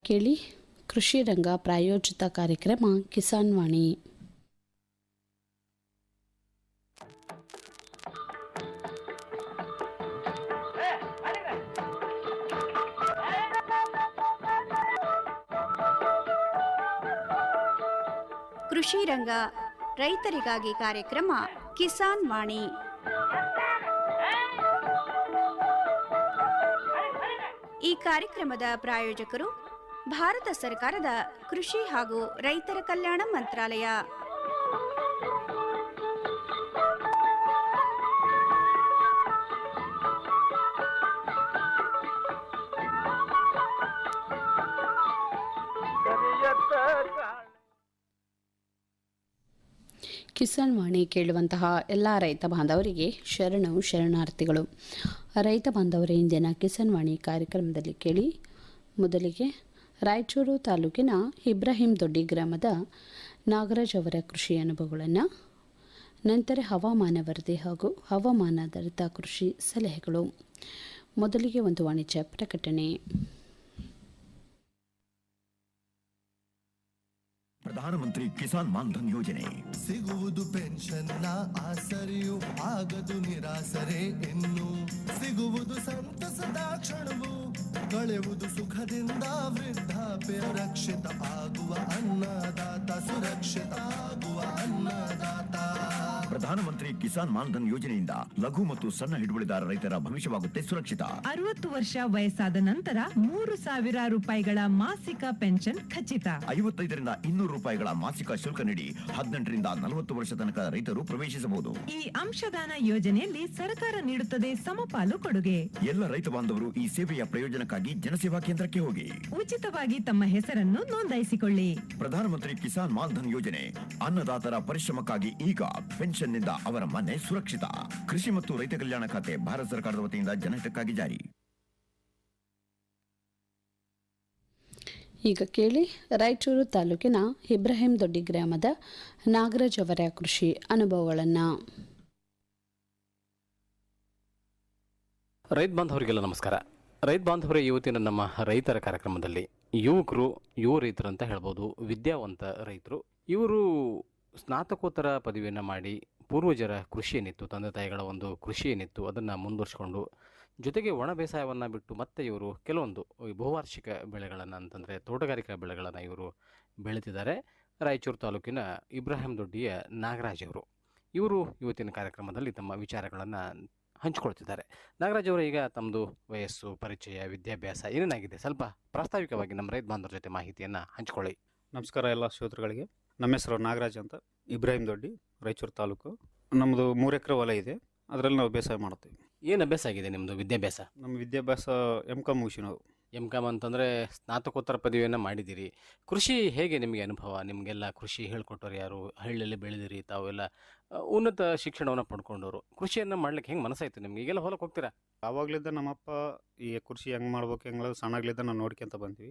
ಕೇಳಿ ಕೃಷಿ ರಂಗ ಪ್ರಾಯೋಜಿತ ಕಾರ್ಯಕ್ರಮ ಕಿಸಾನ್ ವಾಣಿ. ಕೃಷಿ ರಂಗ ರೈತರಿಗಾಗಿ ಕಾರ್ಯಕ್ರಮ ಕಿಸಾನ್ ವಾಣಿ. ಈ ಕಾರ್ಯಕ್ರಮದ ಪ್ರಾಯೋಜಕರು ಭಾರತ ಸರ್ಕಾರದ ಕೃಷಿ ಹಾಗೂ ರೈತರ ಕಲ್ಯಾಣ ಮಂತ್ರಾಲಯ. ಕಿಸಾನ್ ವಾಣಿ ಕೇಳುವಂತಹ ಎಲ್ಲ ರೈತ ಬಾಂಧವರಿಗೆ ಶರಣಾರ್ಥಿಗಳು. ರೈತ ಬಾಂಧವರ ಇಂದಿನ ಕಿಸಾನ್ ವಾಣಿ ಕಾರ್ಯಕ್ರಮದಲ್ಲಿ ಕೇಳಿ, ಮೊದಲಿಗೆ ರಾಯಚೂರು ತಾಲೂಕಿನ ಇಬ್ರಾಹಿಂ ದೊಡ್ಡಿ ಗ್ರಾಮದ ನಾಗರಾಜ್ ಅವರ ಕೃಷಿ ಅನುಭವಗಳನ್ನು, ನಂತರ ಹವಾಮಾನ ವರದಿ ಹಾಗೂ ಹವಾಮಾನಾಧಾರಿತ ಕೃಷಿ ಸಲಹೆಗಳು. ಮೊದಲಿಗೆ ಒಂದು ವಾಣಿಜ್ಯ ಪ್ರಕಟಣೆ. ಪ್ರಧಾನಮಂತ್ರಿ ಕಿಸಾನ್ ಮಾನ್ಧನ್ ಯೋಜನೆ ಸಿಗುವುದು ಪೆನ್ಷನ್ನ ಆಸರೆಯು, ಆಗದು ನಿರಾಸರೆ ಇನ್ನು, ಸಿಗುವುದು ಸಂತಸದ ಕ್ಷಣವು, ಕಳೆಯುವುದು ಸುಖದಿಂದ ವೃದ್ಧಾಪ್ಯ, ರಕ್ಷಿತ ಆಗುವ ಅನ್ನದಾತ ಸುರಕ್ಷಿತ ಆಗುವ ಅನ್ನದಾತ. ಪ್ರಧಾನಮಂತ್ರಿ ಕಿಸಾನ್ ಮಾನ್ಧನ್ ಯೋಜನೆಯಿಂದ ಲಘು ಮತ್ತು ಸಣ್ಣ ಹಿಡುವಳಿದಾರ ರೈತರ ಭವಿಷ್ಯವಾಗುತ್ತೆ ಸುರಕ್ಷಿತ. 60 ವರ್ಷ ವಯಸ್ಸಾದ ನಂತರ 3,000 ರೂಪಾಯಿಗಳ ಮಾಸಿಕ ಪೆನ್ಷನ್ ಖಚಿತ. 55ರಿಂದ 200 ರೂಪಾಯಿಗಳ ಮಾಸಿಕ ಶುಲ್ಕ ನೀಡಿ 18ರಿಂದ 40 ವರ್ಷ ತನಕ ರೈತರು ಪ್ರವೇಶಿಸಬಹುದು. ಈ ಅಂಶದಾನ ಯೋಜನೆಯಲ್ಲಿ ಸರ್ಕಾರ ನೀಡುತ್ತದೆ ಸಮಪಾಲು ಕೊಡುಗೆ. ಎಲ್ಲ ರೈತ ಬಾಂಧವರು ಈ ಸೇವೆಯ ಪ್ರಯೋಜನಕ್ಕಾಗಿ ಜನಸೇವಾ ಕೇಂದ್ರಕ್ಕೆ ಹೋಗಿ ಉಚಿತವಾಗಿ ತಮ್ಮ ಹೆಸರನ್ನು ನೋಂದಾಯಿಸಿಕೊಳ್ಳಿ. ಪ್ರಧಾನಮಂತ್ರಿ ಕಿಸಾನ್ ಮಾನ್ಧನ್ ಯೋಜನೆ ಅನ್ನದಾತರ ಪರಿಶ್ರಮಕ್ಕಾಗಿ ಈಗ ಪೆನ್ಷನ್ನಿಂದ ಅವರ ಮನೆ ಸುರಕ್ಷಿತ. ಕೃಷಿ ಮತ್ತು ರೈತ ಕಲ್ಯಾಣ ಖಾತೆ ಭಾರತ ಸರ್ಕಾರದ ವತಿಯಿಂದ ಜನಹಿತಕ್ಕಾಗಿ ಜಾರಿ. ಈಗ ಕೇಳಿ ರಾಯಚೂರು ತಾಲೂಕಿನ ಇಬ್ರಾಹಿಂ ದೊಡ್ಡಿ ಗ್ರಾಮದ ನಾಗರಾಜ್ ಅವರ ಕೃಷಿ ಅನುಭವಗಳನ್ನು. ರೈತ ಬಾಂಧವರಿಗೆಲ್ಲ ನಮಸ್ಕಾರ. ರೈತ ಬಾಂಧವರೇ, ಇವತ್ತಿನ ನಮ್ಮ ರೈತರ ಕಾರ್ಯಕ್ರಮದಲ್ಲಿ ಯುವ ರೈತರು ಅಂತ ಹೇಳ್ಬೋದು, ವಿದ್ಯಾವಂತ ರೈತರು. ಇವರು ಸ್ನಾತಕೋತ್ತರ ಪದವಿಯನ್ನು ಮಾಡಿ ಪೂರ್ವಜರ ಕೃಷಿ ಏನಿತ್ತು, ತಂದೆ ತಾಯಿಗಳ ಒಂದು ಕೃಷಿ ಏನಿತ್ತು ಅದನ್ನು ಮುಂದುವರಿಸಿಕೊಂಡು, ಜೊತೆಗೆ ಒಣ ಬೇಸಾಯವನ್ನು ಬಿಟ್ಟು ಮತ್ತೆ ಇವರು ಕೆಲವೊಂದು ಬಹುವಾರ್ಷಿಕ ಬೆಳೆಗಳನ್ನು ಅಂತಂದರೆ ತೋಟಗಾರಿಕಾ ಬೆಳೆಗಳನ್ನು ಇವರು ಬೆಳೀತಿದ್ದಾರೆ. ರಾಯಚೂರು ತಾಲೂಕಿನ ಇಬ್ರಾಹಿಂ ದೊಡ್ಡಿಯ ನಾಗರಾಜ್ ಅವರು ಇವತ್ತಿನ ಕಾರ್ಯಕ್ರಮದಲ್ಲಿ ತಮ್ಮ ವಿಚಾರಗಳನ್ನು ಹಂಚಿಕೊಳ್ತಿದ್ದಾರೆ. ನಾಗರಾಜ್ ಅವರು, ಈಗ ತಮ್ಮದು ವಯಸ್ಸು, ಪರಿಚಯ, ವಿದ್ಯಾಭ್ಯಾಸ ಏನೇನಾಗಿದೆ ಸ್ವಲ್ಪ ಪ್ರಾಸ್ತಾವಿಕವಾಗಿ ನಮ್ಮ ರೈತ ಬಾಂಧವರ ಜೊತೆ ಮಾಹಿತಿಯನ್ನು ಹಂಚಿಕೊಳ್ಳಿ. ನಮಸ್ಕಾರ ಎಲ್ಲ ಶ್ರೋತೃಗಳಿಗೆ. ನಮ್ಮ ಹೆಸರು ನಾಗರಾಜ್ ಅಂತ, ಇಬ್ರಾಹಿಂ ದೊಡ್ಡಿ, ರಾಯಚೂರು ತಾಲೂಕು. ನಮ್ಮದು 3 ಎಕರೆ ಹೊಲ ಇದೆ, ಅದರಲ್ಲಿ ನಾವು ಬೇಸಾಯ ಮಾಡ್ತೀವಿ. ಏನು ಅಭ್ಯಾಸ ಆಗಿದೆ ನಿಮ್ಮದು ವಿದ್ಯಾಭ್ಯಾಸ? ನಮ್ಮ ವಿದ್ಯಾಭ್ಯಾಸ ಎಂ.ಕಾಮ್ ಮುಗಿಸಿ ನಾವು. ಎಂ.ಕಾಮ್ ಅಂತಂದರೆ ಸ್ನಾತಕೋತ್ತರ ಪದವಿಯನ್ನು ಮಾಡಿದ್ದೀರಿ. ಕೃಷಿ ಹೇಗೆ ನಿಮಗೆ ಅನುಭವ? ನಿಮಗೆಲ್ಲ ಕೃಷಿ ಹೇಳ್ಕೊಟ್ಟವ್ರು ಯಾರು? ಹಳ್ಳಿಯಲ್ಲಿ ಬೆಳೆದಿರಿ, ತಾವೆಲ್ಲ ಉನ್ನತ ಶಿಕ್ಷಣವನ್ನು ಪಡ್ಕೊಂಡವರು. ಕೃಷಿಯನ್ನು ಮಾಡ್ಲಿಕ್ಕೆ ಹೆಂಗೆ ಮನಸ್ಸಾಯ್ತು ನಿಮ್ಗೆ? ಈಗೆಲ್ಲ ಹೊಲಕ್ಕೆ ಹೋಗ್ತೀರಾ? ಆವಾಗಲಿದ್ದ ನಮ್ಮಪ್ಪ ಈ ಕೃಷಿ ಹೆಂಗೆ ಮಾಡ್ಬೇಕು, ಹೆಂಗೆ ಸಣ್ಣಗ್ಲಿದ್ದ ನಾವು ನೋಡ್ಕೊಂತ ಬಂದ್ವಿ.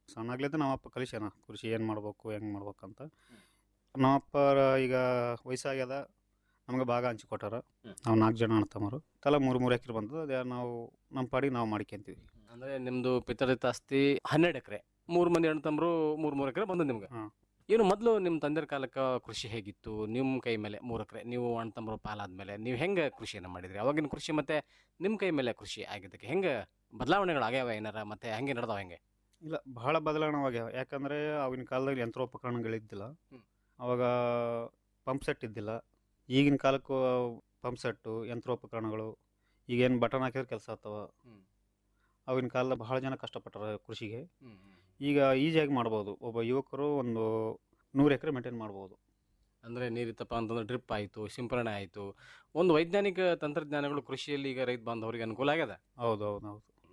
ಸಣ್ಣಗ್ಲಿದ್ದ ನಮ್ಮಪ್ಪ ಕಲಿಸ್ಯಾನ ಕೃಷಿ ಏನು ಮಾಡ್ಬೇಕು, ಹೆಂಗೆ ಮಾಡ್ಬೇಕಂತ. ನಮ್ಮಪ್ಪ ಈಗ ವಯಸ್ಸಾಗ್ಯದ, ನಮ್ಗೆ ಭಾಗ ಹಂಚಿಕೊಟ್ಟಾರ. ನಾವು 4 ಜನ ಅಣ್ತಮ್ಮರು, ತಲಾ 3 ಎಕರೆ ಬಂದದ್ದು. ಅದೇ ನಾವು ನಮ್ಮ ಪಾಡಿಗೆ ನಾವು ಮಾಡ್ಕೊಂತೀವಿ. ಅಂದರೆ ನಿಮ್ಮದು ಪಿತರಿತ ಆಸ್ತಿ 12 ಎಕರೆ, 3 ಮಂದಿ ಅಣ್ತಮ್ಮರು 3 ಎಕರೆ ಬಂದು ನಿಮ್ಗೆ. ಏನು ಮೊದಲು ನಿಮ್ಮ ತಂದೆಯ ಕಾಲಕ್ಕೆ ಕೃಷಿ ಹೇಗಿತ್ತು? ನಿಮ್ಮ ಕೈ ಮೇಲೆ 3 ಎಕರೆ, ನೀವು ಅಣ್ತಮ್ಮರು ಪಾಲಾದ್ಮೇಲೆ ನೀವು ಹೆಂಗೆ ಕೃಷಿಯನ್ನು ಮಾಡಿದ್ರಿ? ಅವಾಗಿನ ಕೃಷಿ ಮತ್ತೆ ನಿಮ್ಮ ಕೈ ಮೇಲೆ ಕೃಷಿ ಆಗಿದ್ದಕ್ಕೆ ಹೆಂಗೆ ಬದಲಾವಣೆಗಳಾಗ್ಯಾವ ಏನಾರ? ಮತ್ತೆ ಹೆಂಗೆ ನಡೆದಾವ? ಹೆಂಗೆ ಇಲ್ಲ, ಬಹಳ ಬದಲಾವಣೆಯಾಗ್ಯಾವ. ಯಾಕಂದರೆ ಆವಾಗಿನ ಕಾಲದಲ್ಲಿ ಯಂತ್ರೋಪಕರಣಗಳಿದ್ದಿಲ್ಲ. ಅವಾಗ ಪಂಪ್ ಸೆಟ್ ಇದ್ದಿಲ್ಲ. ಈಗಿನ ಕಾಲಕ್ಕೂ ಪಂಪ್ ಸೆಟ್ಟು, ಯಂತ್ರೋಪಕರಣಗಳು, ಈಗೇನು ಬಟನ್ ಹಾಕಿದ್ರೆ ಕೆಲಸ ಆಗ್ತಾವ. ಆವಾಗಿನ ಕಾಲದ ಬಹಳ ಜನ ಕಷ್ಟಪಟ್ಟಾರ ಕೃಷಿಗೆ. ಈಗ ಈಸಿಯಾಗಿ ಮಾಡ್ಬೋದು. ಒಬ್ಬ ಯುವಕರು ಒಂದು 100 ಎಕರೆ ಮೇಂಟೈನ್ ಮಾಡ್ಬೋದು. ಅಂದರೆ ನೀರಿತ್ತಪ್ಪ ಅಂತಂದ್ರೆ ಡ್ರಿಪ್ ಆಯಿತು, ಸಿಂಪರಣೆ ಆಯಿತು, ಒಂದು ವೈಜ್ಞಾನಿಕ ತಂತ್ರಜ್ಞಾನಗಳು ಕೃಷಿಯಲ್ಲಿ ಈಗ ರೈತ ಬಾಂಧವರಿಗೆ ಅನುಕೂಲ ಆಗ್ಯದ. ಹೌದು,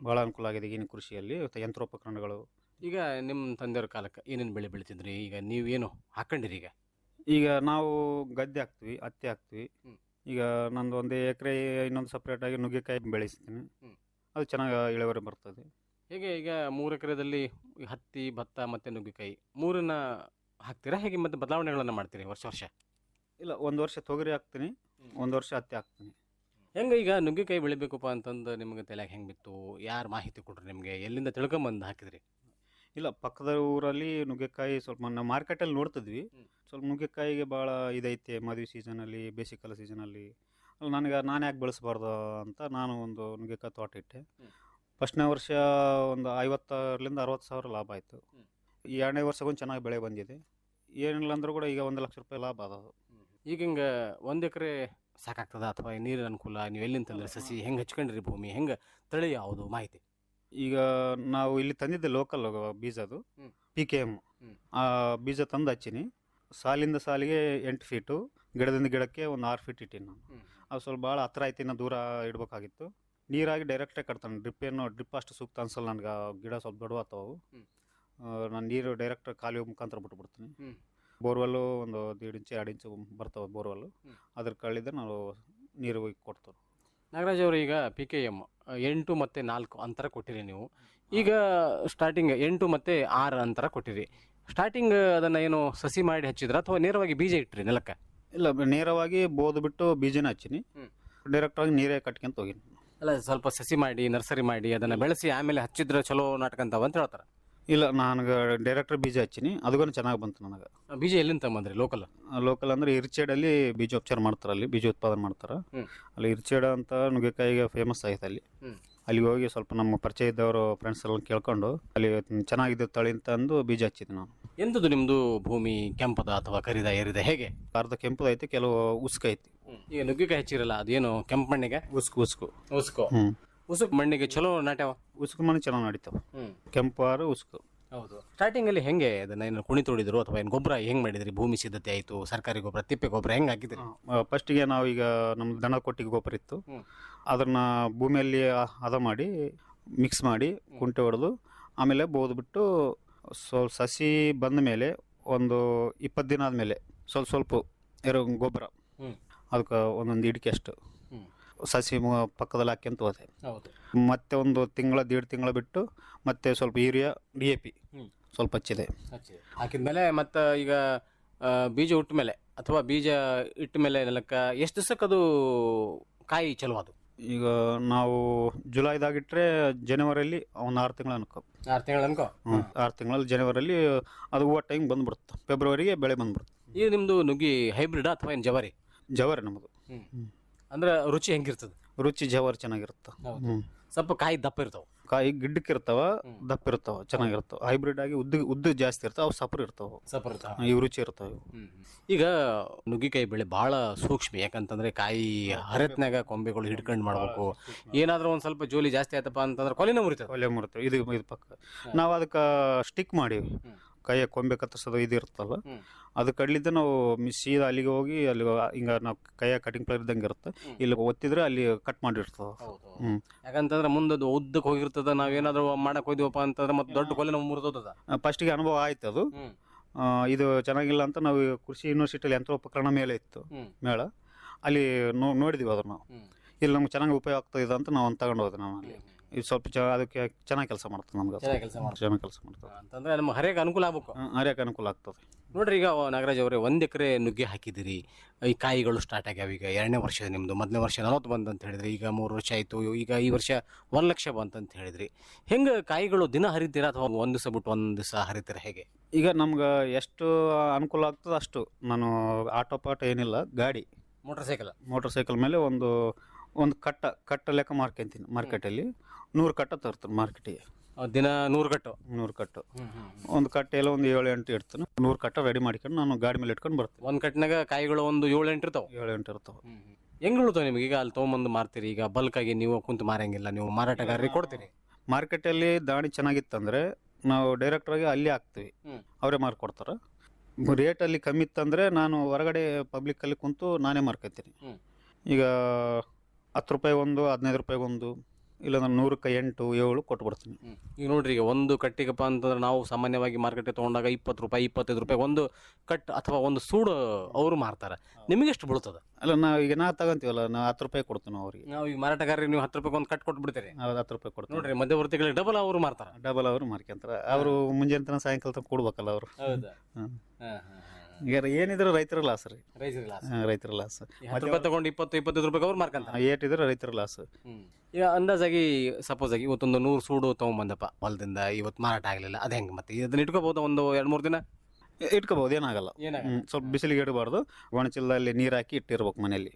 ಭಾಳ ಅನುಕೂಲ ಆಗಿದೆ ಈಗಿನ ಕೃಷಿಯಲ್ಲಿ ಯಂತ್ರೋಪಕರಣಗಳು. ಈಗ ನಿಮ್ಮ ತಂದೆಯವ್ರ ಕಾಲಕ್ಕೆ ಏನೇನು ಬೆಳೆ ಬೆಳಿತಿದ್ರಿ? ಈಗ ನೀವೇನು ಹಾಕೊಂಡಿರಿ? ಈಗ ನಾವು ಗದ್ದೆ ಹಾಕ್ತೀವಿ, ಹತ್ತಿ ಹಾಕ್ತೀವಿ. ಈಗ ನಂದು 1 ಎಕರೆ ಇನ್ನೊಂದು ಸಪ್ರೇಟಾಗಿ ನುಗ್ಗೆಕಾಯಿ ಬೆಳೆಸ್ತೀನಿ. ಅದು ಚೆನ್ನಾಗಿ ಇಳುವರಿ ಬರ್ತದೆ. ಹೇಗೆ ಈಗ 3 ಎಕರೆದಲ್ಲಿ ಹತ್ತಿ, ಭತ್ತ ಮತ್ತು ನುಗ್ಗೆಕಾಯಿ 3ನ್ನ ಹಾಕ್ತೀರಾ? ಹೇಗೆ ಮತ್ತೆ ಬದಲಾವಣೆಗಳನ್ನು ಮಾಡ್ತೀರಿ ವರ್ಷ? ಇಲ್ಲ, 1 ವರ್ಷ ತೊಗರಿ ಹಾಕ್ತೀನಿ, 1 ವರ್ಷ ಹತ್ತಿ ಹಾಕ್ತೀನಿ. ಹೆಂಗೆ ಈಗ ನುಗ್ಗೆಕಾಯಿ ಬೆಳಿಬೇಕಪ್ಪ ಅಂತಂದು ನಿಮಗೆ ತಲೆಯಾಗ ಹೆಂಗೆ ಬಿತ್ತು? ಯಾರು ಮಾಹಿತಿ ಕೊಟ್ರು ನಿಮಗೆ? ಎಲ್ಲಿಂದ ತಿಳ್ಕೊಂಬಂದು ಹಾಕಿದ್ರಿ? ಇಲ್ಲ, ಪಕ್ಕದ ಊರಲ್ಲಿ ನುಗ್ಗೆಕಾಯಿ ಸ್ವಲ್ಪ ನಾವು ಮಾರ್ಕೆಟಲ್ಲಿ ನೋಡ್ತಿದ್ವಿ. ಸ್ವಲ್ಪ ನುಗ್ಗೆಕಾಯಿಗೆ ಭಾಳ ಇದೈತೆ ಮದುವೆ ಸೀಸನಲ್ಲಿ, ಬೇಸಿಗೆಕಾಲ ಸೀಸನಲ್ಲಿ. ನನಗೆ ನಾನು ಯಾಕೆ ಬೆಳೆಸಬಾರ್ದು ಅಂತ ನಾನು ಒಂದು ನುಗ್ಗೆಕಾಯಿ ತೋಟ ಇಟ್ಟೆ. ಫಸ್ಟ್ನೇ ವರ್ಷ ಒಂದು 50,000ರಿಂದ 60,000 ಲಾಭ ಆಯಿತು. ಈ 2ನೇ ವರ್ಷಕ್ಕೊಂದು ಚೆನ್ನಾಗಿ ಬೆಳೆ ಬಂದಿದೆ. ಏನಿಲ್ಲ ಅಂದರೂ ಕೂಡ ಈಗ 1,00,000 ಲಾಭ ಅದಾವೆ. ಈಗ ಹಿಂಗೆ 1 ಎಕರೆ ಸಾಕಾಗ್ತದ ಅಥವಾ ನೀರಿನ ಅನುಕೂಲ, ನೀವು ಎಲ್ಲಿಂದ ತಂದ್ರೆ ಸಸಿ, ಹೆಂಗೆ ಹಚ್ಕೊಂಡ್ರಿ ಭೂಮಿ, ಹೆಂಗೆ ತಳಿ ಯಾವುದು ಮಾಹಿತಿ? ಈಗ ನಾವು ಇಲ್ಲಿ ತಂದಿದ್ದೆ ಲೋಕಲ್ ಬೀಜದು PKM. ಆ ಬೀಜ ತಂದು ಹಚ್ಚೀನಿ. ಸಾಲಿಂದ ಸಾಲಿಗೆ 8 ಫೀಟು, ಗಿಡದಿಂದ ಗಿಡಕ್ಕೆ ಒಂದು 6 ಫೀಟ್ ಇಟ್ಟೀನಿ ನಾನು. ಅದು ಸ್ವಲ್ಪ ಭಾಳ ಹತ್ರ ಐತಿ, ಇನ್ನು ದೂರ ಇಡಬೇಕಾಗಿತ್ತು. ನೀರಾಗಿ ಡೈರೆಕ್ಟಾಗಿ ಕಟ್ತಾನೆ. ಡ್ರಿಪ್ ಅಷ್ಟು ಸೂಕ್ತ ಅನ್ಸಲ್ಲ ನನಗೆ. ಗಿಡ ಸ್ವಲ್ಪ ದೊಡ್ಡವಾಗ್ತಾವು. ನಾನು ನೀರು ಡೈರೆಕ್ಟ್ ಕಾಲುವೆ ಮುಖಾಂತರ ಬಿಟ್ಬಿಡ್ತೀನಿ. ಬೋರ್ವೆಲ್ಲು ಒಂದು 1.5 ಇಂಚು 2 ಇಂಚು ಬರ್ತಾವೆ ಬೋರ್ವೆಲ್ಲು. ಅದ್ರ ಕಳ್ಳಿದ್ರೆ ನಾವು ನೀರು ಹೋಗಿ ಕೊಡ್ತೇವೆ. ನಾಗರಾಜ್ ಅವರು, ಈಗ PKM 8 ಮತ್ತು 4 ಅಂತರ ಕೊಟ್ಟಿರಿ ನೀವು. ಈಗ ಸ್ಟಾರ್ಟಿಂಗ್ 8 ಮತ್ತು 6 ಅಂತರ ಕೊಟ್ಟಿರಿ. ಸ್ಟಾರ್ಟಿಂಗ್ ಅದನ್ನು ಏನು ಸಸಿ ಮಾಡಿ ಹಚ್ಚಿದ್ರ ಅಥವಾ ನೇರವಾಗಿ ಬೀಜ ಇಟ್ರಿ ನೆಲಕ್ಕೆ? ಇಲ್ಲ, ನೇರವಾಗಿ ಬೋದು ಬಿಟ್ಟು ಬೀಜನ ಹಚ್ಚೀನಿ. ಡೈರೆಕ್ಟಾಗಿ ನೀರೇ ಕಟ್ಕೊಂತ ಹೋಗಿನಿ. ಅಲ್ಲ, ಸ್ವಲ್ಪ ಸಸಿ ಮಾಡಿ ನರ್ಸರಿ ಮಾಡಿ ಅದನ್ನು ಬೆಳೆಸಿ ಆಮೇಲೆ ಹಚ್ಚಿದ್ರೆ ಚಲೋ ನಾಟಕಂತಾವ ಅಂತ ಹೇಳ್ತಾರೆ. ಇಲ್ಲ, ನನಗೆ ಡೈರೆಕ್ಟರ್ ಬೀಜ ಹಚ್ಚೀನಿ. ಅದಕ್ಕೂ ಚೆನ್ನಾಗಿ ಬಂತು ನನಗೆ. ಬೀಜ ಎಲ್ಲಿಂದ ತಗೊಂಬಂದ್ರಿ? ಲೋಕಲ್ ಅಂದರೆ ಇರ್ಚೇಡಲ್ಲಿ ಬೀಜೋಪಚಾರ ಮಾಡ್ತಾರೆ. ಅಲ್ಲಿ ಬೀಜ ಉತ್ಪಾದನೆ ಮಾಡ್ತಾರೆ. ಅಲ್ಲಿ ಇರ್ಚೇಡ ಅಂತ ನುಗ್ಗೆಕಾಯಿಗೆ ಫೇಮಸ್ ಆಯ್ತು. ಅಲ್ಲಿಗೆ ಹೋಗಿ ಸ್ವಲ್ಪ ನಮ್ಮ ಪರಿಚಯ ಇದ್ದವರು ಫ್ರೆಂಡ್ಸ್ ಎಲ್ಲ ಕೇಳ್ಕೊಂಡು ಅಲ್ಲಿ ಚೆನ್ನಾಗಿದ್ದು ತಳಿ ಅಂತ ಅಂದು ಬೀಜ ಹಚ್ಚಿದ್ದೆ ನಾನು. ಎಂಥದ್ದು ನಿಮ್ಮದು ಭೂಮಿ? ಕೆಂಪದ ಅಥವಾ ಕರಿದ ಏರಿದೆ ಹೇಗೆ? ಅರ್ಧ ಕೆಂಪು ಐತಿ, ಕೆಲವು ಉಸ್ಕು ಐತಿ. ಈಗ ನುಗ್ಗೆಕಾಯಿ ಹಚ್ಚಿರಲ್ಲ, ಅದೇನು ಕೆಂಪು ಮಣ್ಣಿಗೆ? ಉಸುಕು ಮಣ್ಣಿಗೆ ಚಲೋ ನಾಟ್ಯಾವ? ಉಸ್ಕು ಮಣ್ಣು ಚೆನ್ನಾಗಿ ನಡೀತಾವೆ. ಕೆಂಪು ಆರು ಉಸ್ಕು. ಹೌದು. ಸ್ಟಾರ್ಟಿಂಗಲ್ಲಿ ಹೆಂಗೆ ಅದನ್ನ ಏನು ಕುಣಿ ತೊಡಿದ್ರು ಅಥವಾ ಏನು ಗೊಬ್ಬರ ಹೆಂಗೆ ಮಾಡಿದ್ರಿ? ಭೂಮಿ ಸಿದ್ಧತೆ ಆಯಿತು, ಸರ್ಕಾರಿ ಗೊಬ್ಬರ, ತಿಪ್ಪೆ ಗೊಬ್ಬರ ಹೆಂಗೆ ಹಾಕಿದ್ರಿ? ಫಸ್ಟಿಗೆ ನಾವು ಈಗ ನಮ್ಮ ದನ ಕೊಟ್ಟಿಗೆ ಗೊಬ್ಬರ ಇತ್ತು, ಅದನ್ನು ಭೂಮಿಯಲ್ಲಿ ಹದ ಮಾಡಿ ಮಿಕ್ಸ್ ಮಾಡಿ ಕುಂಟೆ ಹೊಡೆದು ಆಮೇಲೆ ಬೋದ್ಬಿಟ್ಟು ಸ್ವಲ್ಪ ಸಸಿ ಬಂದ ಮೇಲೆ ಒಂದು 20 ದಿನ ಆದಮೇಲೆ ಸ್ವಲ್ಪ ಗೊಬ್ಬರ ಅದಕ್ಕೆ ಒಂದೊಂದು ಇಡಿಕೆ ಅಷ್ಟು ಸಸಿ ಪಕ್ಕದಲ್ಲಿ ಹಾಕ್ಯಂತ ಹೋದೆ. ಮತ್ತೆ ಒಂದು 1.5 ತಿಂಗಳ ಬಿಟ್ಟು ಮತ್ತೆ ಸ್ವಲ್ಪ ಯೂರಿಯಾ DAP ಸ್ವಲ್ಪ ಹಚ್ಚಿದೆ. ಹಾಕಿದ್ಮೇಲೆ ಮತ್ತೆ ಈಗ ಬೀಜ ಉಟ್ಟ ಮೇಲೆ ಅಥವಾ ಬೀಜ ಇಟ್ಟ ಮೇಲೆ ನೆಲಕ್ಕೆ ಎಷ್ಟು ದಿವಸಕ್ಕೆ ಅದು ಕಾಯಿ ಚಲೋ? ಅದು ಈಗ ನಾವು ಜುಲೈದಾಗಿಟ್ರೆ ಜನವರಿಯಲ್ಲಿ ಒಂದು 6 ತಿಂಗಳು ಅನ್ಕೋ. 6 ತಿಂಗಳು ಅನ್ಕೋ. 6 ತಿಂಗಳಲ್ಲಿ ಜನವರಿಯಲ್ಲಿ ಅದು ಹೂವು ಟೈಮ್ ಬಂದ್ಬಿಡುತ್ತೆ. ಫೆಬ್ರವರಿಗೆ ಬೆಳೆ ಬಂದ್ಬಿಡುತ್ತೆ. ಈಗ ನಿಮ್ಮದು ನುಗ್ಗಿ ಹೈಬ್ರಿಡ್ ಅಥವಾ ಏನು ಜವಾರಿ? ಜವಾರಿ ನಮ್ಮದು. ಅಂದ್ರೆ ರುಚಿ ಹೆಂಗಿರ್ತದೆ? ರುಚಿ ಜವಾರಿ ಚೆನ್ನಾಗಿರುತ್ತೆ. ಸ್ವಲ್ಪ ಕಾಯಿ ದಪ್ಪ ಇರ್ತಾವೆ, ಕಾಯಿ ಗಿಡ್ಡಕ್ಕಿರ್ತಾವ, ದಪ್ಪ ಇರ್ತಾವ, ಚೆನ್ನಾಗಿರ್ತಾವ. ಹೈಬ್ರಿಡ್ ಆಗಿ ಉದ್ದ ಜಾಸ್ತಿ ಇರ್ತಾವ, ಅವು ಸಪರ್ ಇರ್ತಾವ, ಇವು ರುಚಿ ಇರ್ತಾವ. ಈಗ ನುಗ್ಗಿಕಾಯಿ ಬೆಳೆ ಭಾಳ ಸೂಕ್ಷ್ಮ. ಯಾಕಂತಂದ್ರೆ ಕಾಯಿ ಹರತ್ನಾಗ ಕೊಂಬೆಗಳು ಹಿಡ್ಕೊಂಡು ಮಾಡ್ಬೇಕು. ಏನಾದ್ರೂ ಒಂದ್ ಸ್ವಲ್ಪ ಜೋಲಿ ಜಾಸ್ತಿ ಆಯ್ತಪ್ಪ ಅಂತಂದ್ರೆ ಕೊಲೆನೇ ಮುರಿತವೆ. ಇದು ಪಕ್ಕ ನಾವು ಅದಕ್ಕೆ ಸ್ಟಿಕ್ ಮಾಡೀವಿ. ಕೈಯ ಕೊಂಬೆ ಕತ್ತರಿಸೋದು ಇದು ಇರುತ್ತಲ್ಲ, ಅದು ಕಡ್ಲಿದ್ದ ನಾವು ಸೀದಾ ಅಲ್ಲಿಗೆ ಹೋಗಿ ಅಲ್ಲಿ ಹಿಂಗ ನಾವು ಕೈಯ ಕಟಿಂಗ್ ಪ್ಲೇರ್ ಇದ್ದಂಗೆ ಇರುತ್ತೆ. ಇಲ್ಲಿ ಒತ್ತಿದ್ರೆ ಅಲ್ಲಿ ಕಟ್ ಮಾಡಿರ್ತದ. ಯಾಕಂತಂದ್ರೆ ಮುಂದೆ ಉದ್ದಕ್ಕೆ ಹೋಗಿರ್ತದ. ನಾವೇನಾದ್ರೂ ಮಾಡಕ್ ಹೋಯ್ದಿವಪ್ಪ ಅಂತಂದ್ರೆ ಮತ್ತೆ ದೊಡ್ಡ ಕೊಲೆ ನಾವು ಮುರಿದೋದ. ಫಸ್ಟಿಗೆ ಅನುಭವ ಆಯ್ತು ಅದು. ಇದು ಚೆನ್ನಾಗಿಲ್ಲ ಅಂತ ನಾವು ಕೃಷಿ ಯೂನಿವರ್ಸಿಟಿಯಲ್ಲಿ ಯಂತ್ರೋಪಕರಣ ಮೇಲೆ ಇತ್ತು ಮೇಳ, ಅಲ್ಲಿ ನೋಡಿದ್ವಿ ಅದನ್ನ ನಾವು. ಇಲ್ಲಿ ನಮ್ಗೆ ಚೆನ್ನಾಗಿ ಉಪಯೋಗ ಆಗ್ತದೆ ಅಂತ ನಾವು ತಗೊಂಡು ಹೋದೆ. ನಾವು ಅಲ್ಲಿ ಇದು ಸ್ವಲ್ಪ ಅದಕ್ಕೆ ಚೆನ್ನಾಗಿ ಕೆಲಸ ಮಾಡ್ತದೆ. ನಮ್ಗೆ ಚೆನ್ನಾಗಿ ಕೆಲಸ ಮಾಡ್ತದೆ ಅಂತಂದ್ರೆ ನಮ್ಮ ಹರಿಯಕ್ಕೆ ಅನುಕೂಲ ಆಗ್ಬೇಕು. ಹರಿಯಕ್ಕೆ ಅನುಕೂಲ ಆಗ್ತದೆ. ನೋಡ್ರಿ, ಈಗ ನಾಗರಾಜ್ ಅವರೇ 1 ಎಕರೆ ನುಗ್ಗೆ ಹಾಕಿದಿರಿ. ಈ ಕಾಯಿಗಳು ಸ್ಟಾರ್ಟ್ ಆಗ್ಯಾವ. ಈಗ 2ನೇ ವರ್ಷ ನಿಮ್ಮದು. 1ನೇ ವರ್ಷ 40 ಬಂತು ಅಂತ ಹೇಳಿದ್ರಿ. ಈಗ 3 ವರ್ಷ ಆಯಿತು. ಈಗ ಈ ವರ್ಷ 1 ಲಕ್ಷ ಬಂತಂತ ಹೇಳಿದ್ರಿ. ಹೆಂಗೆ ಕಾಯಿಗಳು ದಿನ ಹರಿತೀರಾ ಅಥವಾ ಒಂದು ದಿವಸ ಬಿಟ್ಟು ಒಂದು ದಿವಸ ಹರಿತೀರಾ? ಹೇಗೆ? ಈಗ ನಮ್ಗೆ ಎಷ್ಟು ಅನುಕೂಲ ಆಗ್ತದೆ ಅಷ್ಟು. ನಾನು ಆಟೋ ಪಾಟ ಏನಿಲ್ಲ, ಗಾಡಿ ಮೋಟರ್ ಸೈಕಲ್ ಮೇಲೆ ಒಂದು ಕಟ್ಟ ಲೆಕ್ಕ ಮಾರ್ಕೊಂತೀನಿ. ಮಾರ್ಕೆಟಲ್ಲಿ 100 ಕಟ್ಟ ತರ್ತೀನಿ ಮಾರ್ಕೆಟಿಗೆ. ದಿನ 100 ಕಟ್ಟು. ಒಂದು ಕಟ್ಟೆಲ್ಲ ಒಂದು 7-8 ಇಡ್ತಾನೆ. 100 ಕಟ್ಟ ರೆಡಿ ಮಾಡ್ಕೊಂಡು ನಾನು ಗಾಡಿ ಮೇಲೆ ಇಟ್ಕೊಂಡು ಬರ್ತೀನಿ. ಒಂದು ಕಟ್ಟಿನಾಗ ಕಾಯಿಗಳು ಒಂದು 7-8 ಇರ್ತಾವೆ. 7-8 ಇರ್ತಾವೆ. ಹೆಂಗೆ ಉಳ್ತಾವೆ ನಿಮಗೆ? ಈಗ ಅಲ್ಲಿ ತೊಗೊಂಬಂದು ಮಾರ್ತೀರಿ. ಈಗ ಬಲ್ಕಾಗಿ ನೀವು ಕುಂತು ಮಾರಂಗಿಲ್ಲ, ನೀವು ಮಾರಾಟಗಾರರಿಗೆ ಕೊಡ್ತೀರಿ. ಮಾರ್ಕೆಟಲ್ಲಿ ದಾಣಿ ಚೆನ್ನಾಗಿತ್ತಂದ್ರೆ ನಾವು ಡೈರೆಕ್ಟ್ರಾಗಿ ಅಲ್ಲಿ ಹಾಕ್ತೀವಿ, ಅವರೇ ಮಾರ್ಕೊಡ್ತಾರೆ. ರೇಟಲ್ಲಿ ಕಮ್ಮಿ ಇತ್ತಂದರೆ ನಾನು ಹೊರಗಡೆ ಪಬ್ಲಿಕ್ಕಲ್ಲಿ ಕುಂತು ನಾನೇ ಮಾರ್ಕೊತೀನಿ. ಈಗ 10 ರೂಪಾಯಿ ಒಂದು, 15 ರೂಪಾಯಿ ಒಂದು, ಇಲ್ಲಾಂದ್ರೆ 100ಕ್ಕೆ 8, 7 ಕೊಟ್ಬಿಡ್ತೀನಿ. ಈಗ ನೋಡ್ರಿ, ಈಗ ಒಂದು ಕಟ್ಟಿಗಪ್ಪ ಅಂತಂದ್ರೆ ನಾವು ಸಾಮಾನ್ಯವಾಗಿ ಮಾರ್ಕೆಟಿಗೆ ತೊಗೊಂಡಾಗ 20 ರೂಪಾಯಿ 25 ರೂಪಾಯಿ ಒಂದು ಕಟ್ ಅಥವಾ ಒಂದು ಸೂಡು ಅವರು ಮಾರ್ತಾರೆ. ನಿಮಗೆ ಎಷ್ಟು ಬೀಳ್ತದೆ? ಅಲ್ಲ, ನಾವು ತಗೊಂತೀವಲ್ಲ, ನಾವು 10 ರೂಪಾಯಿ ಕೊಡ್ತೀವಿ ನಾವು ಅವ್ರಿಗೆ. ನಾವು ಈಗ ಮಾರಾಟಗಾರರಿಗೆ ನೀವು 10 ರೂಪಾಯಿ ಒಂದು ಕಟ್ ಕೊಟ್ಬಿಡ್ತೀರಿ. ನಾವು 10 ರೂಪಾಯಿ ಕೊಡ್ತೀವಿ. ನೋಡ್ರಿ, ಮಧ್ಯವರ್ತಿಗಳಿಗೆ ಡಬಲ್ ಅವರು ಮಾರ್ತಾರೆ. ಡಬಲ್ ಅವರು ಮಾರ್ಕೊಂತಾರೆ. ಅವರು ಮುಂಜಾನೆ ತನಕ ಸಾಯಂಕಾಲ ತನಕ ಕೊಡ್ಬೇಕಲ್ಲ ಅವರು. ಹೌದಾ? ಈಗ ಏನಿದ್ರು ರೈತರ ಲಾಸ್ ರೀ. ರೈತರ ಲಾಸ್. 10 ರೂಪಾಯಿ ತಗೊಂಡು 20-25 ರೂಪಾಯಿ ಅವ್ರು ಮಾರ್ಕಂತ. ಏಟಿದ್ರೆ ರೈತರ ಲಾಸ್. ಈಗ ಅಂದಾಜಾಗಿ ಸಪೋಸ್ ಆಗಿ ಇವತ್ತೊಂದು 100 ಸೂಡು ತೊಗೊಂಬಂದಪ್ಪ ಹೊಲದಿಂದ, ಇವತ್ತು ಮಾರಾಟ ಆಗಲಿಲ್ಲ, ಅದು ಹೆಂಗೆ ಮತ್ತೆ ಇದನ್ನ ಇಟ್ಕೋಬಹುದು ಒಂದು 2-3 ದಿನ? ಇಟ್ಕೋಬಹುದು, ಏನಾಗಲ್ಲ. ಸ್ವಲ್ಪ ಬಿಸಿಲಿಗೆ ಇಡಬಾರ್ದು, ಒಣಚೀಲದಲ್ಲಿ ನೀರು ಹಾಕಿ ಇಟ್ಟಿರ್ಬೇಕು ಮನೆಯಲ್ಲಿ.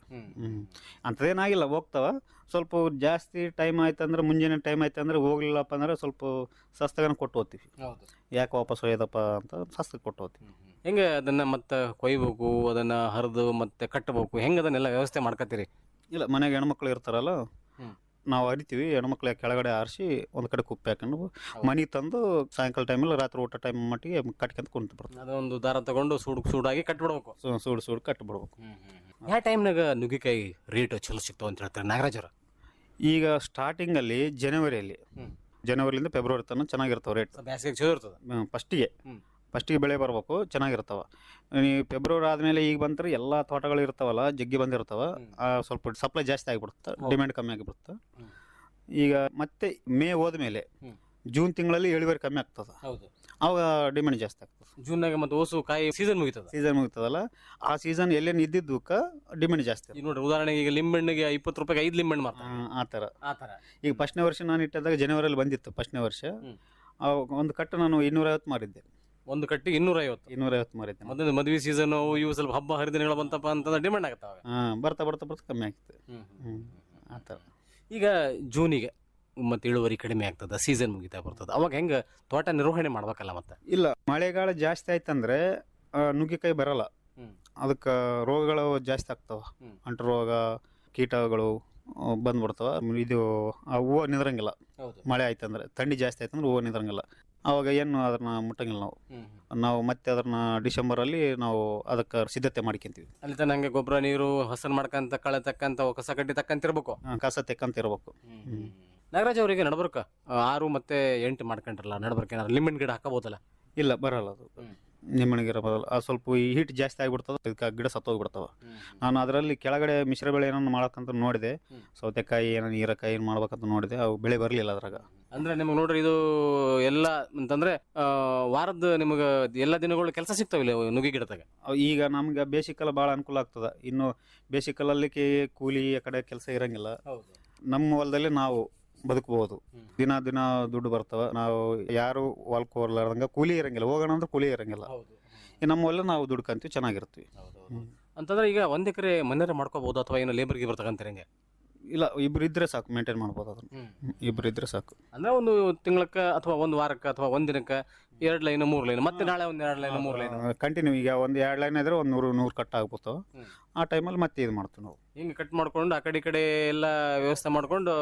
ಅಂಥದ್ದೇನಾಗಿಲ್ಲ, ಹೋಗ್ತಾವ. ಸ್ವಲ್ಪ ಜಾಸ್ತಿ ಟೈಮ್ ಆಯ್ತು ಅಂದ್ರೆ, ಮುಂಜಾನೆ ಟೈಮ್ ಆಯ್ತು ಅಂದ್ರೆ ಹೋಗ್ಲಿಲ್ಲಪ್ಪ ಅಂದ್ರೆ ಸ್ವಲ್ಪ ಸಸ್ತಗನ ಕೊಟ್ಟು ಹೋಗ್ತೀವಿ. ಯಾಕೆ ವಾಪಸ್ ಒಯ್ಯದಪ್ಪ ಅಂತ ಸಸ್ತಗೆ ಕೊಟ್ಟು ಹೋಗ್ತೀವಿ. ಹೆಂಗೆ ಅದನ್ನ ಮತ್ತೆ ಕೊಯ್ಬೇಕು, ಅದನ್ನ ಹರಿದು ಮತ್ತೆ ಕಟ್ಟಬೇಕು, ಹೆಂಗೆ ಅದನ್ನೆಲ್ಲ ವ್ಯವಸ್ಥೆ ಮಾಡ್ಕೊತೀರಿ? ಇಲ್ಲ, ಮನೆಗೆ ಹೆಣ್ಮಕ್ಳು ಇರ್ತಾರಲ್ಲ, ನಾವು ಹರಿತೀವಿ. ಹೆಣ್ಮಕ್ಳು ಕೆಳಗಡೆ ಆರಿಸಿ ಒಂದು ಕಡೆ ಕುಪ್ಪೆ ಹಾಕೊಂಡು ಮನೆಗೆ ತಂದು ಸಾಯಂಕಾಲ ಟೈಮಲ್ಲಿ ರಾತ್ರಿ ಊಟ ಟೈಮ್ ಮಟ್ಟಿಗೆ ಕಟ್ಕೊಂತ ಕುಂತು ಬರ್ತೀವಿ. ಅದೊಂದು ದಾರ ತಗೊಂಡು ಸೂಡಾಗಿ ಕಟ್ಬಿಡ್ಬೇಕು. ಸೂಡು ಕಟ್ಟಿಬಿಡ್ಬೇಕು. ಯಾವ ಟೈಮ್ನಾಗ ನುಗ್ಗಿಕಾಯಿ ರೇಟ್ ಚಲೋ ಸಿಗ್ತಾವ ಅಂತ ಹೇಳ್ತಾರೆ ನಾಗರಾಜ್ ಅವ್ರ? ಈಗ ಸ್ಟಾರ್ಟಿಂಗಲ್ಲಿ ಜನವರಿಯಿಂದ ಫೆಬ್ರವರಿ ತನಕ ಚೆನ್ನಾಗಿರ್ತಾವೆ ರೇಟ್. ಬೇಸಿಗೆ ಚಲೋ ಇರ್ತದೆ ಫಸ್ಟಿಗೆ ಬೆಳೆ ಬರ್ಬೇಕು, ಚೆನ್ನಾಗಿರ್ತಾವೆ. ನೀವು ಫೆಬ್ರವರಿ ಆದಮೇಲೆ ಈಗ ಬಂದ್ರೆ ಎಲ್ಲ ತೋಟಗಳು ಇರ್ತಾವಲ್ಲ, ಜಗ್ಗಿ ಬಂದಿರ್ತಾವೆ, ಸ್ವಲ್ಪ ಸಪ್ಲೈ ಜಾಸ್ತಿ ಆಗಿಬಿಡುತ್ತೆ, ಡಿಮ್ಯಾಂಡ್ ಕಮ್ಮಿ ಆಗಿಬಿಡುತ್ತೆ. ಈಗ ಮತ್ತೆ ಮೇ ಹೋದ್ಮೇಲೆ ಜೂನ್ ತಿಂಗಳಲ್ಲಿ ಇಳುವರಿ ಕಮ್ಮಿ ಆಗ್ತದೆ, ಅವಾಗ ಡಿಮ್ಯಾಂಡ್ ಜಾಸ್ತಿ ಆಗ್ತದೆ. ಜೂನ್ನಾಗ ಮತ್ತೆ ಓಸು ಕಾಯಿ ಸೀಸನ್ ಮುಗಿತದಲ್ಲ, ಆ ಸೀಸನ್ ಎಲ್ಲೇನು ಇದ್ದಿದ್ದಕ್ಕೆ ಡಿಮ್ಯಾಂಡ್ ಜಾಸ್ತಿ. ಈಗ ನೋಡ್ರಿ, ಉದಾಹರಣೆಗೆ ಈಗ ಲಿಂಬೆಣ್ಣಿಗೆ 20 ರೂಪಾಯಿಗೆ 5 ಲಿಂಬೆಣ್ಣು ಮಾಡ್ತಾರೆ. ಆ ಥರ ಈಗ ಫಸ್ಟ್ನೇ ವರ್ಷ ನಾನು ಇಟ್ಟಿದ್ದಾಗ ಜನವರಿಯಲ್ಲಿ ಬಂದಿತ್ತು. ಫಸ್ಟ್ನೇ ವರ್ಷ ಒಂದು ಕಟ್ಟು ನಾನು 250 ಮಾರಿದ್ದೆ. ಒಂದು ಕಟ್ಟಿ 250 ಮಾರಿದ್ದೆ. ಮೊದಲು ಮದುವೆ ಸೀಸನ್ ಇವು ಸ್ವಲ್ಪ ಹಬ್ಬ ಹರಿದಿನಗಳು ಬಂತಪ್ಪ ಅಂತಂದ್ರೆ ಡಿಮ್ಯಾಂಡ್ ಆಗ್ತಾವೆ. ಬರ್ತಾ ಕಮ್ಮಿ ಆಗ್ತದೆ. ಆ ಥರ. ಈಗ ಜೂನಿಗೆ ಮತ್ತೆ ಇಳುವರಿ ಕಡಿಮೆ ಆಗ್ತದೆ, ಸೀಸನ್ ಮುಗಿತಾ ಬರ್ತದೆ, ಅವಾಗ ಹೆಂಗೆ ತೋಟ ನಿರ್ವಹಣೆ ಮಾಡ್ಬೇಕಲ್ಲ? ಮತ್ತೆ ಇಲ್ಲ, ಮಳೆಗಾಲ ಜಾಸ್ತಿ ಆಯ್ತಂದ್ರೆ ನುಗ್ಗಿಕಾಯಿ ಬರಲ್ಲ, ಅದಕ್ಕೆ ರೋಗಗಳು ಜಾಸ್ತಿ ಆಗ್ತಾವ. ಅಂಟು ರೋಗ, ಕೀಟಗಳು ಬಂದ್ಬಿಡ್ತಾವ. ಇದು ಹೂವು ನಿಂದ್ರಂಗಿಲ್ಲ. ಮಳೆ ಆಯ್ತಂದ್ರೆ, ಥಂಡಿ ಜಾಸ್ತಿ ಆಯ್ತಂದ್ರೆ ಹೂವು ನಿಂದ್ರಂಗಿಲ್ಲ. ಅವಾಗ ಏನು ಅದನ್ನ ಮುಟ್ಟಂಗಿಲ್ಲ. ನಾವು ಮತ್ತೆ ಅದನ್ನ ಡಿಸೆಂಬರಲ್ಲಿ ನಾವು ಅದಕ್ಕೆ ಸಿದ್ಧತೆ ಮಾಡ್ಕೊಂತೀವಿ. ಅಲ್ಲಿ ತನಕ ಹಂಗೆ ಗೊಬ್ಬರ ನೀರು ಹಸನ್ ಮಾಡ್ಕಂತ, ಕಳೆ ತಕ್ಕಂತ, ಕಸ ಕಡ್ಡಿ ತಕ್ಕಂತಿರ್ಬೇಕು, ಕಸ ತೆಕ್ಕಂತಿರ್ಬೇಕು. ನಾಗರಾಜ್ ಅವರಿಗೆ ನಡಬರ್ಕ 6 ಮತ್ತು 8 ಮಾಡ್ಕೊಂಡ್ರಲ್ಲ, ನಡಬರ್ಕ ಏನಾದ್ರು ಲಿಂಬೆಣ್ಣು ಗಿಡ ಹಾಕಬಹುದಲ್ಲ? ಇಲ್ಲ, ಬರಲ್ಲ ಅದು. ನಿಮ್ಮನಿಗೆ ಬರಲ್ಲ, ಅದು ಸ್ವಲ್ಪ ಈ ಹೀಟ್ ಜಾಸ್ತಿ ಆಗಿಬಿಡ್ತದೆ, ಇದಕ್ಕೆ ಗಿಡ ಸತ್ತೋಗ್ಬಿಡ್ತಾವ. ನಾನು ಅದರಲ್ಲಿ ಕೆಳಗಡೆ ಮಿಶ್ರ ಬೆಳೆ ಏನೋ ಮಾಡಕ್ಕಂತ ನೋಡಿದೆ, ಸೌತೆಕಾಯಿ ಏನೋ ಹೀರೆಕಾಯಿ ಏನು ಮಾಡ್ಬೇಕಂತ ನೋಡಿದೆ, ಅವು ಬೆಳೆ ಬರಲಿಲ್ಲ ಅದ್ರಾಗ. ಅಂದ್ರೆ ನಿಮಗೆ ನೋಡ್ರಿ, ಇದು ಎಲ್ಲ ಅಂತಂದ್ರೆ ವಾರದ ನಿಮಗೆ ಎಲ್ಲ ದಿನಗಳು ಕೆಲಸ ಸಿಗ್ತಾವಿಲ್ಲ ನುಗ್ಗಿ ಗಿಡದಾಗ? ಈಗ ನಮ್ಗೆ ಬೇಸಿಗೆಲ್ಲ ಭಾಳ ಅನುಕೂಲ ಆಗ್ತದೆ. ಇನ್ನು ಬೇಸಿಗೆಲ್ಲಲ್ಲಿ ಕೂಲಿ ಆ ಕಡೆ ಕೆಲಸ ಇರಂಗಿಲ್ಲ. ನಮ್ಮ ಹೊಲದಲ್ಲಿ ನಾವು ಬದುಕಬಹುದು. ದಿನ ದುಡ್ಡು ಬರ್ತವೆ. ನಾವು ಯಾರು ಹೊಲಕ್ಕೆ ಹೋಗ್ಲಾರ್ದಂಗ ಕೂಲಿ ಇರಂಗಿಲ್ಲ, ಹೋಗೋಣ ಅಂದ್ರೆ ಕೂಲಿ ಇರಂಗಿಲ್ಲ. ನಮ್ಮ ಹೊಲ ನಾವು ದುಡ್ಕಂತೀವಿ, ಚೆನ್ನಾಗಿರ್ತೀವಿ. ಅಂತಂದ್ರೆ ಈಗ 1 ಎಕರೆ ಮನೇರ ಮಾಡ್ಕೋಬಹುದು ಅಥವಾ ಏನೋ ಲೇಬರ್ಗೆ ಬರ್ತಕ್ಕಂತ? ಇಲ್ಲ, ಇಬ್ರು ಇದ್ರೆ ಸಾಕು, ಮೇಂಟೈನ್ ಮಾಡ್ಬೋದು ಅದನ್ನ. ಇಬ್ರು ಇದ್ರೆ ಸಾಕು. ಅಂದ್ರೆ ಒಂದು ತಿಂಗಳಕ್ಕೆ ಅಥವಾ ಒಂದು ವಾರಕ್ಕೆ ಅಥವಾ ಒಂದು ದಿನಕ್ಕೆ 2 ಲೈನ್ 3 ಲೈನ್, ಮತ್ತೆ ನಾಳೆ ಒಂದು 2 ಲೈನ್ 3 ಲೈನ್ ಕಂಟಿನ್ಯೂ. ಈಗ ಒಂದು 2 ಲೈನ್ ಇದ್ರೆ ಒಂದು 100 ಕಟ್ ಆಗ್ಬಿಡ್ತಾವ. ಆ ಟೈಮಲ್ಲಿ ಮತ್ತೆ ಇದು ಮಾಡ್ತೀವಿ ನಾವು. ಹಿಂಗೆ ಕಟ್ ಮಾಡ್ಕೊಂಡು ಆ ಕಡೆ ಎಲ್ಲ ವ್ಯವಸ್ಥೆ ಮಾಡ್ಕೊಂಡು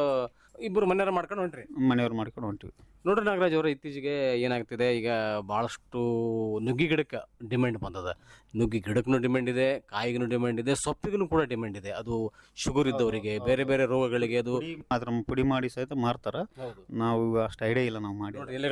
ಇಬ್ಬರು ಮನೆಯವ್ರು ಮಾಡ್ಕೊಂಡು ಹೊಂಟಿವಿ. ನೋಡ್ರಿ ನಾಗರಾಜ್ ಅವರು, ಇತ್ತೀಚೆಗೆ ಏನಾಗ್ತಿದೆ, ಈಗ ಭಾಳಷ್ಟು ನುಗ್ಗಿ ಗಿಡಕ್ಕೆ ಡಿಮ್ಯಾಂಡ್ ಬಂದದ. ನುಗ್ಗಿ ಗಿಡಕ್ಕೂ ಡಿಮ್ಯಾಂಡ್ ಇದೆ, ಕಾಯಿಗೂ ಡಿಮ್ಯಾಂಡ್ ಇದೆ, ಸೊಪ್ಪಿಗೂ ಕೂಡ ಡಿಮ್ಯಾಂಡ್ ಇದೆ. ಅದು ಶುಗರ್ ಇದ್ದವರಿಗೆ, ಬೇರೆ ಬೇರೆ ರೋಗಗಳಿಗೆ ಅದು ಅದ್ರ ಪುಡಿ ಮಾಡಿ ಸಹಿತ ಮಾರ್ತಾರ. ನಾವು ಅಷ್ಟು ಐಡಿಯಾ ಇಲ್ಲ ನಾವು ಮಾಡಿ.